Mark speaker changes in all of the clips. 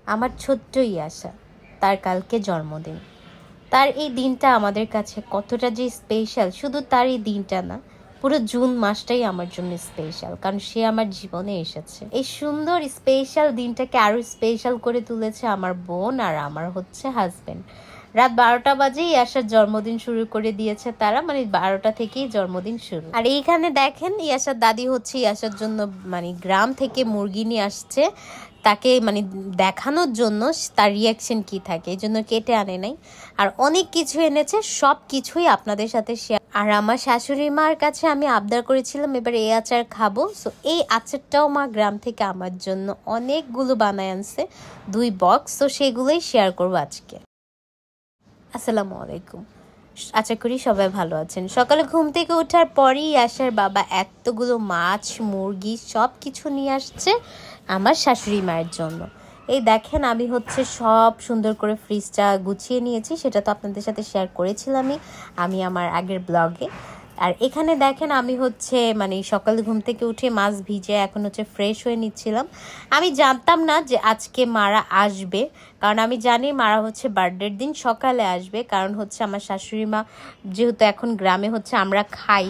Speaker 1: আমার ছোট্ট ইয়াশা, তার কালকে জন্মদিন। তার এই দিনটা আমাদের কাছে কতটা যে স্পেশাল, শুধু তার এই দিনটা না, পুরো জুন মাসটাই আমার জন্য স্পেশাল, কারণ সে আমার জীবনে এসেছে। এই সুন্দর স্পেশাল দিনটাকে আরো স্পেশাল করে তুলেছে আমার বোন আর আমার হাজবেন্ড। রাত 12টা বাজে ইয়াশার জন্মদিন শুরু করে দিয়েছে তারা, মানে 12টা থেকেই জন্মদিন শুরু। আর এইখানে দেখেন ইয়াশার দাদি ইয়াশার জন্য গ্রাম থেকে মুরগি নিয়ে আসছে, তাকে দেখানোর জন্য তার রিয়াকশন কি থাকে, এই জন্য কেটে আনে নাই। আর অনেক কিছু এনেছে, সব কিছুই আপনাদের সাথে শেয়ার। আর আমার শাশুড়ি মার কাছে আমি আবদার করেছিলাম এবার এই আচার খাবো, সো এই আচারটাও মা গ্রাম থেকে আমার জন্য অনেকগুলো বানায় আনছে, 2 বক্স। তো সেগুলোই শেয়ার করবো আজকে। আসসালামু আলাইকুম, আশা করি সবাই ভালো আছেন। সকালে ঘুম থেকে ওঠার পরই আসার বাবা এতগুলো মাছ মুরগি সব কিছু নিয়ে আসছে আমার শাশুড়ি মায়ের জন্য। এই দেখেন আমি সব সুন্দর করে ফ্রিজটা গুছিয়ে নিয়েছি, সেটা তো আপনাদের সাথে শেয়ার করেছিলামই আমি আমার আগের ব্লগে। আর এখানে দেখেন আমি সকালে ঘুম থেকে উঠে মাছ ভিজে এখন ফ্রেশ হয়ে নিচ্ছিলাম। আমি জানতাম না যে আজকে মারা আসবে, কারণ আমি জানি মারা বার্থডের দিন সকালে আসবে, কারণ আমার শাশুড়ি মা যেহেতু এখন গ্রামে আমরা খাই,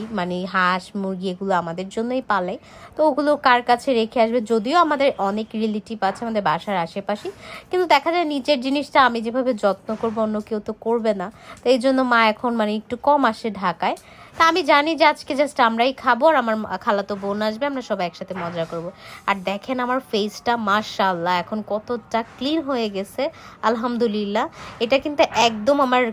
Speaker 1: হাঁস মুরগি এগুলো আমাদের জন্যই পালাই, তো ওগুলো কার কাছে রেখে আসবে। যদিও আমাদের অনেক রিলেটিভ আছে আমাদের বাসার আশেপাশে, কিন্তু দেখা যায় নিচের জিনিসটা আমি যেভাবে যত্ন করবো অন্য কেউ তো করবে না, তো এই জন্য মা এখন একটু কম আসে ঢাকায়। তা আমি জানি যে আজকে জাস্ট আমরাই খাবো, আর আমার খালাতো বোন আসবে, আমরা সবাই একসাথে মজা করব। আর দেখেন আমার ফেসটা মাশাআল্লাহ এখন কতটা ক্লিন হয়ে গেছে, আলহামদুলিল্লাহ। এটা কিন্তু একদম আমার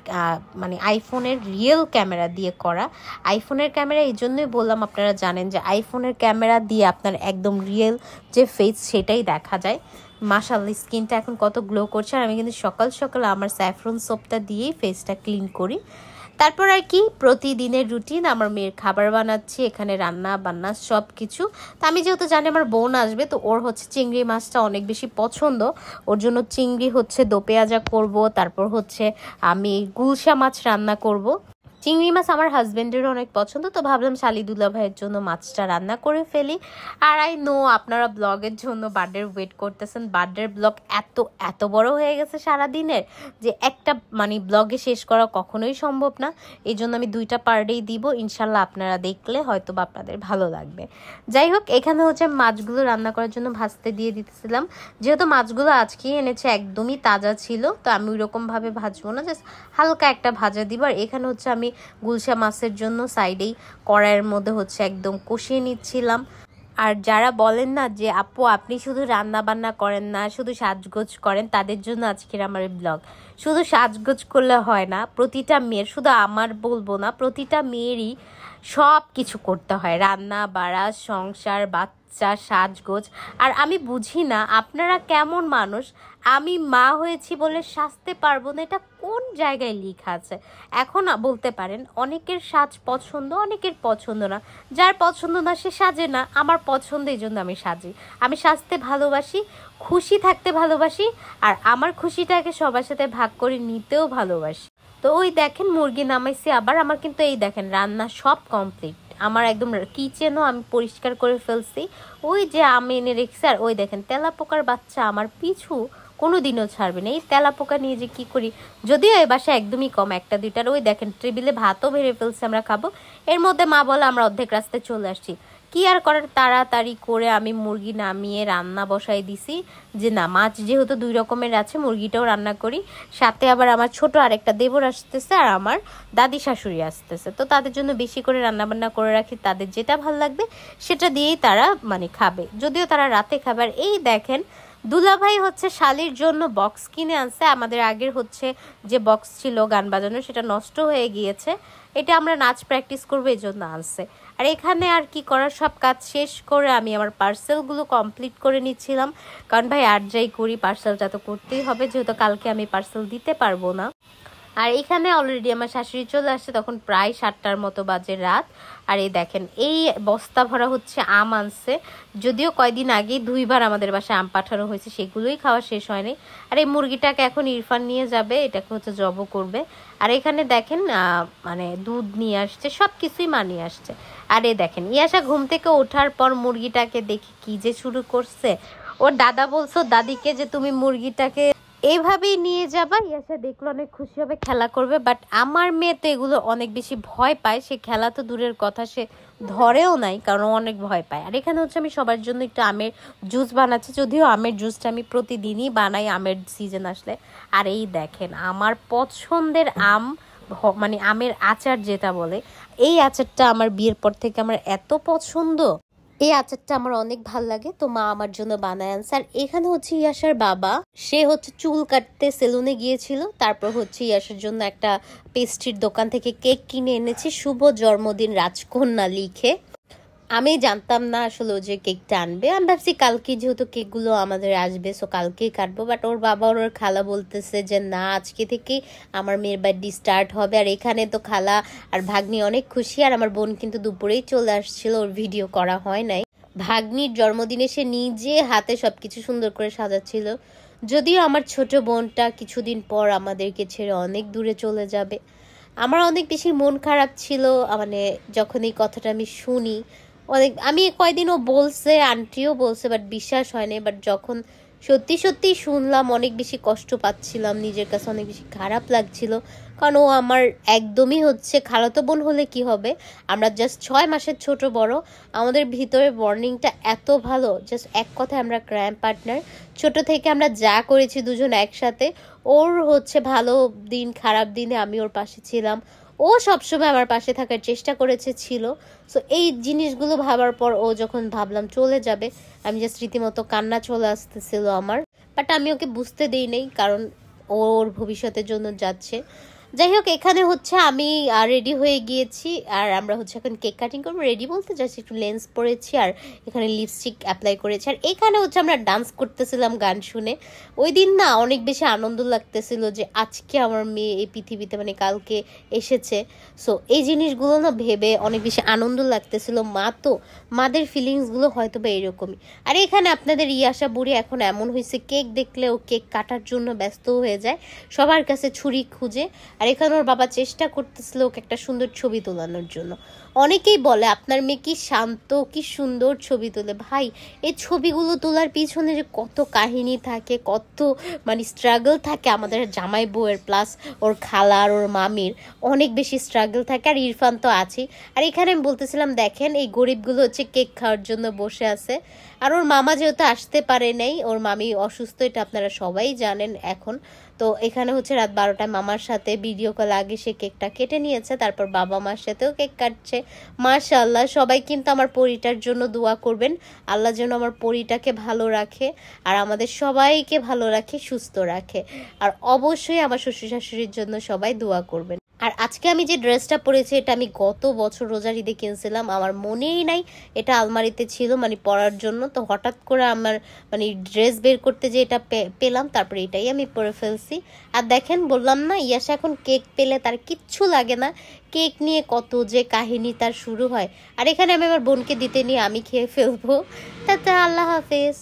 Speaker 1: আইফোনের রিয়েল ক্যামেরা দিয়ে করা। আইফোনের ক্যামেরা এই জন্যই বললাম, আপনারা জানেন যে আইফোনের ক্যামেরা দিয়ে আপনার একদম রিয়েল যে ফেস সেটাই দেখা যায়। মাশাআল্লাহ স্কিনটা এখন কত গ্লো করছে। আর আমি কিন্তু সকাল সকাল আমার স্যাফরন সোপটা দিয়েই ফেসটা ক্লিন করি। তারপর আর কি প্রতিদিনের রুটিন, আমার মেয়ের খাবার বানাচ্ছি, এখানে রান্না বান্না সব কিছু। তো আমি যেহেতু জানি আমার বোন আসবে, তো ওর চিংড়ি মাছটা অনেক বেশি পছন্দ, ওর জন্য চিংড়ি দো পেঁয়াজা করব, তারপর আমি গুলশা মাছ রান্না করব। চিংড়ি মাছ আমার হাজবেন্ডেরও অনেক পছন্দ, তো ভাবলাম শালিদুল্লা ভাইয়ের জন্য মাছটা রান্না করে ফেলি। আর আই নো আপনারা ব্লগের জন্য বার্থডের ওয়েট করতেছেন, বার্থডের ব্লগ এত বড় হয়ে গেছে সারাদিনের যে একটা ব্লগে শেষ করা কখনোই সম্ভব না, এই জন্য আমি 2টা পার্টেই দিব। ইনশাল্লাহ আপনারা দেখলে হয়তো বা আপনাদের ভালো লাগবে। যাই হোক, এখানে মাছগুলো রান্না করার জন্য ভাজতে দিয়ে দিতেছিলাম, যেহেতু মাছগুলো আজকেই এনেছে একদমই তাজা ছিল, তো আমি ওইরকমভাবে ভাজবো না, জাস্ট হালকা একটা ভাজা দিব। আর এখানে আমি গুলশা মাছের জন্য সাইডেই কড়াইয়ের মধ্যে একদম কষিয়ে নিচ্ছিলাম। আর যারা বলেন না যে আপু আপনি শুধু রান্না বান্না করেন না, শুধু সাজগোজ করেন, তাদের জন্য আজকের আমার ব্লগ। শুধু সাজগোজ করলে হয় না, প্রতিটা মেয়ের, শুধু আমার বলবো না, প্রতিটা মেয়েরই সব কিছু করতে হয়, রান্না বাড়া সংসার বাচ্চা সাজগোজ। আর আমি বুঝি না আপনারা কেমন মানুষ, আমি মা হয়েছি বলে সাজতে পারবো না, এটা কোন জায়গায় লেখা আছে? এখন বলতে পারেন অনেকের সাজ পছন্দ অনেকের পছন্দ না, যার পছন্দ না সে সাজে না, আমার পছন্দ, এই জন্য আমি সাজি। আমি সাজতে ভালোবাসি, খুশি থাকতে ভালোবাসি, আর আমার খুশিটাকে সবার সাথে ভাগ করে নিতেও ভালোবাসি। তো ওই দেখেন মুরগি নামাইছি আবার, আমার কিন্তু এই দেখেন রান্না সব কমপ্লিট, আমার একদম কিচেনও আমি পরিষ্কার করে ফেলছি, ওই যে আমি এনে রেখেছি। আর ওই দেখেন তেলাপোকার বাচ্চা আমার পিছু কোনোদিনও ছাড়বে না, এই তেলাপোকা নিয়ে যে কি করি, যদিও এই বাসায় একদমই কম, 1-2টার। ওই দেখেন টেবিলে ভাতও বেড়ে ফেলছে, আমরা খাবো। এর মধ্যে মা বলে আমরা অর্ধেক রাস্তায় চলে আসছি, কি আর করার, তাড়াতাড়ি করে আমি মুরগি নামিয়ে রান্না বসাই দিছি, যে না মাছ যেহেতু 2 রকমের আছে মুরগিটাও রান্না করি। সাথে আবার আমার ছোট আরেকটা দেবর আসতেছে আর আমার দাদি শাশুড়ি আসতেছে, তো তাদের জন্য বেশি করে রান্না বান্না করে রাখি, তাদের যেটা ভালো লাগবে সেটা দিয়েই তারা খাবে, যদিও তারা রাতে খাবে। আর এই দেখেন দুলাভাই শালির জন্য বক্স কিনে আনছে, আমাদের আগের যে বক্স ছিল গান বাজানোর সেটা নষ্ট হয়ে গিয়েছে, এটা আমরা নাচ প্র্যাকটিস করবো এই জন্য আনছে। আর এখানে আর কি করার, সব কাজ শেষ করে আমি আমার পার্সেলগুলো কমপ্লিট করে নিচ্ছিলাম, কারণ ভাই আর যাই করি পার্সেলটা তো করতেই হবে, যেহেতু কালকে আমি পার্সেল দিতে পারবো না। আর এখানে অলরেডি আমার শাশুড়ি চলে আসছে, তখন প্রায় 7টার মতো বাজে রাত। আর এই দেখেন এই বস্তা ভরা আম আনছে, যদিও কয়দিন আগেই 2বার আমাদের বাসায় আম পাঠানো হয়েছে, সেগুলোই খাওয়া শেষ হয়নি। আর এই মুরগিটাকে এখন ইরফান নিয়ে যাবে, এটাকে জব করবে। আর এখানে দেখেন দুধ নিয়ে আসছে, সব কিছুই মা নিয়ে আসছে। আর এই দেখেন ইয়াশা ঘুম থেকে ওঠার পর মুরগিটাকে দেখে কি যে শুরু করছে, ওর দাদা বলছো দাদিকে যে তুমি মুরগিটাকে এইভাবেই নিয়ে যাবা, ইয়াসা দেখলো অনেক খুশি হবে, খেলা করবে। বাট আমার মেয়ে তো এগুলো অনেক বেশি ভয় পায়, সে খেলা তো দূরের কথা, সে ধরেও নাই, কারণ অনেক ভয় পায়। আর এখানে হচ্ছে আমি সবার জন্য একটু আমের জুস বানাচ্ছি, যদিও আমের জুসটা আমি প্রতিদিনই বানাই আমের সিজন আসলে। আর এই দেখেন আমার পছন্দের আম, মানে আমের আচার যেটা বলে, এই আচারটা আমার বিয়ের পর থেকে আমার এত পছন্দ, এই আচারটা আমার অনেক ভাল লাগে। তো মা আমার জন্য বানায় আনছে। আর এখানে হচ্ছে ইয়াসার বাবা, সে হচ্ছে চুল কাটতে সেলুনে গিয়েছিল, তারপর হচ্ছে ইয়াসার জন্য একটা পেস্ট্রির দোকান থেকে কেক কিনে এনেছি, শুভ জন্মদিন রাজকন্যা লিখে। আমি জানতাম না আসলে ও যে কেকটা আনবে, আমি ভাবছি কালকে যেহেতু কেকগুলো আমাদের আসবে সো কালকেই কাটবো। বাট ওর বাবা ওর খালা বলতেছে যে না, আজকে থেকেই আমার মেয়ের বার্থডে স্টার্ট হবে। আর এখানে তো খালা আর ভাগ্নি অনেক খুশি। আর আমার বোন কিন্তু দুপুরেই চলে আসছিল, ওর ভিডিও করা হয় নাই। ভাগ্নির জন্মদিনে সে নিজে হাতে সবকিছু সুন্দর করে সাজাচ্ছিল। যদিও আমার ছোট বোনটা কিছুদিন পর আমাদেরকে ছেড়ে অনেক দূরে চলে যাবে। আমার অনেক বেশি মন খারাপ ছিল, মানে যখন এই কথাটা আমি শুনি। অনেক, আমি কয়দিনও বলছে, আন্টিও বলছে, বাট বিশ্বাস হয়নি। বাট যখন সত্যি সত্যি শুনলাম অনেক বেশি কষ্ট পাচ্ছিলাম, নিজের কাছে অনেক বেশি খারাপ লাগছিল। কারণ ও আমার একদমই হচ্ছে খালাতো বোন হলে কি হবে, আমরা জাস্ট 6 মাসের ছোট বড়, আমাদের ভিতরে বর্নিংটা এত ভালো, জাস্ট এক কথায় আমরা ক্রাইম পার্টনার। ছোট থেকে আমরা যা করেছি দুজন একসাথে। ওর হচ্ছে ভালো দিন খারাপ দিনে আমি ওর পাশে ছিলাম, ও সবসময় আমার পাশে থাকার চেষ্টা করেছে ছিল। সো এই জিনিসগুলো ভাবার পর ও যখন ভাবলাম চলে যাবে, আমি জাস্ট রীতিমতো কান্না চলে আসতেছিল আমার। বাট আমি ওকে বুঝতে দেই নাই, কারণ ওর ভবিষ্যতের জন্য যাচ্ছে। যাই হোক, এখানে হচ্ছে আমি রেডি হয়ে গিয়েছি, আর আমরা হচ্ছে এখন কেক কাটিং করবো। রেডি বলতে জাস্ট একটু লেন্স পরেছি, আর এখানে লিপস্টিক অ্যাপ্লাই করেছি। আর এখানে হচ্ছে আমরা ডান্স করতেছিলাম গান শুনে। ওই দিন না অনেক বেশি আনন্দ লাগতেছিল যে আজকে আমার মেয়ে এই পৃথিবীতে, মানে কালকে এসেছে। সো এই জিনিসগুলো না ভেবে অনেক বেশি আনন্দ লাগতেছিল। মা তো, মাদের ফিলিংসগুলো হয়তো বা এরকমই। আর এখানে আপনাদের ইয়াসা বুড়ি এখন এমন হয়েছে, কেক দেখলে ও কেক কাটার জন্য ব্যস্ত হয়ে যায়, সবার কাছে ছুরি খুঁজে। আর এখানে ওর বাবা চেষ্টা করতেছিল ওকে একটা সুন্দর ছবি তোলানোর জন্য। অনেকেই বলে আপনার মেয়ে কি শান্ত, কি সুন্দর ছবি তোলে। ভাই, এই ছবিগুলো তোলার পিছনে যে কত কাহিনী থাকে, কত মানে স্ট্রাগল থাকে আমাদের জামাই বউয়ের, প্লাস ওর খালার, ওর মামির অনেক বেশি স্ট্রাগল থাকে। আর ইরফান তো আছেই। আর এখানে আমি বলতেছিলাম দেখেন এই গরিবগুলো হচ্ছে কেক খাওয়ার জন্য বসে আছে। আর ওর মামা যেহেতু আসতে পারে নাই, ওর মামি অসুস্থ, এটা আপনারা সবাই জানেন এখন। তো এখানে হচ্ছে রাত 12টায় মামার সাথে ভিডিও কল আগে সে কেকটা কেটে নিয়েছে, তারপর বাবা মার সাথেও কেক কাটছে। মাশাআল্লাহ, সবাই কিন্তু আমার পরিটার জন্য দোয়া করবেন, আল্লাহ যেন আমার পরিটাকে ভালো রাখে, আর আমাদের সবাইকে ভালো রাখে, সুস্থ রাখে। আর অবশ্যই আমার শ্বশুর শাশুড়ির জন্য সবাই দোয়া করবেন। আর আজকে আমি যে ড্রেসটা পরেছি এটা আমি গত বছর রোজার ঈদে কিনছিলাম, আমার মনেই নাই এটা আলমারিতে ছিল মানে পরার জন্য। তো হঠাৎ করে আমার মানে ড্রেস বের করতে যে এটা পেলাম, তারপরে এটাই আমি পরে ফেলছি। আর দেখেন, বললাম না ইয়াসা এখন কেক পেলে তার কিচ্ছু লাগে না, কেক নিয়ে কত যে কাহিনী তার শুরু হয়। আর এখানে আমি আমার বোনকে দিতে নিয়ে আমি খেয়ে ফেলবো। টাটা, আল্লাহ হাফেজ।